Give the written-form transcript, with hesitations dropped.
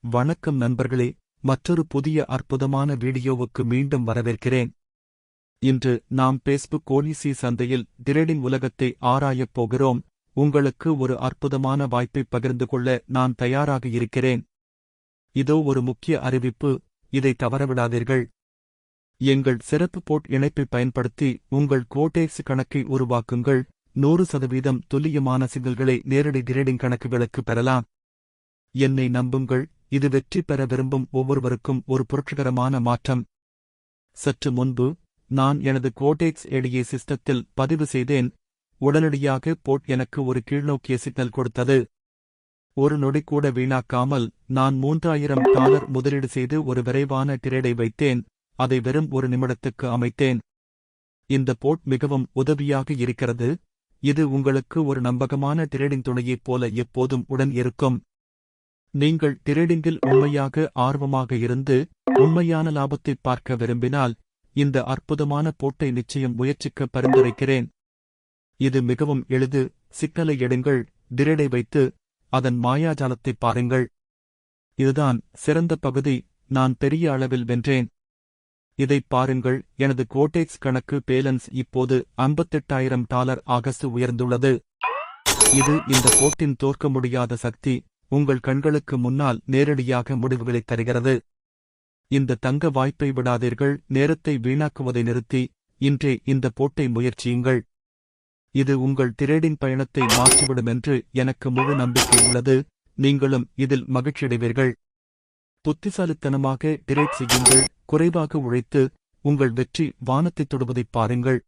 வணக்கம் நண்பர்களே, மற்றொரு புதிய அற்புதமான வீடியோவுக்கு மீண்டும் வரவேற்கிறேன். இன்று நாம் பேஸ்புக் OTC சந்தையில் டிரேடிங் உலகத்தை ஆராயப் போகிறோம். உங்களுக்கு ஒரு அற்புதமான வாய்ப்பை பகிர்ந்து கொள்ள நான் தயாராக இருக்கிறேன். இதோ ஒரு முக்கிய அறிவிப்பு, இதை தவறவிடாதீர்கள். எங்கள் சிறப்பு போட் இணைப்பை பயன்படுத்தி உங்கள் கோடெக்ஸ் கணக்கை உருவாக்குங்கள். 100% துல்லியமான சிக்னல்களை நேரடி டிரேடிங் கணக்குகளுக்கு பெறலாம். என்னை நம்புங்கள், இது வெற்றி பெற விரும்பும் ஒவ்வொருவருக்கும் ஒரு புரட்சிகரமான மாற்றம். சற்று முன்பு நான் எனது கோடெக்ஸ் ADA சிஸ்டத்தில் பதிவு செய்தேன். உடனடியாக போட் எனக்கு ஒரு கீழ்நோக்கிய சிக்னல் கொடுத்தது. ஒரு நொடி கூட வீணாக்காமல் நான் $3000 முதலீடு செய்து ஒரு விரைவான டிரேடை வைத்தேன். அதை வெறும் ஒரு நிமிடத்துக்கு அமைத்தேன். இந்த போட் மிகவும் உதவியாக இருக்கிறது. இது உங்களுக்கு ஒரு நம்பகமான டிரேடிங் துணையைப் போல எப்போதும் உடன் இருக்கும். நீங்கள் டிரேடிங்கில் உண்மையாக ஆர்வமாக இருந்து உண்மையான லாபத்தை பார்க்க விரும்பினால் இந்த அற்புதமான போட்டை நிச்சயம் முயற்சிக்க பரிந்துரைக்கிறேன். இது மிகவும் எளிது. சிக்னலை எடுங்கள், டிரேடை வைத்து அதன் மாயாஜாலத்தை பாருங்கள். இதுதான் சிறந்த பகுதி. நான் பெரிய அளவில் வென்றேன். இதைப் பாருங்கள், எனது கோடெக்ஸ் கணக்கு பேலன்ஸ் இப்போது $58,000 ஆக உயர்ந்துள்ளது. இது இந்த போட்டின் தோற்க முடியாத சக்தி. உங்கள் கண்களுக்கு முன்னால் நேரடியாக முடிவுகளைத் தருகிறது. இந்த தங்க வாய்ப்பை விடாதீர்கள். நேரத்தை வீணாக்குவதை நிறுத்தி இன்றே இந்த போட்டை முயற்சியுங்கள். இது உங்கள் டிரேடிங் பயணத்தை மாற்றிவிடுமென்று எனக்கு முழு நம்பிக்கை உள்ளது. நீங்களும் இதில் மகிழ்ச்சியடைவீர்கள். புத்திசாலித்தனமாக டிரேட் செய்யுங்கள். குறைவாக உழைத்து உங்கள் வெற்றி வானத்தைத் தொடுவதைப் பாருங்கள்.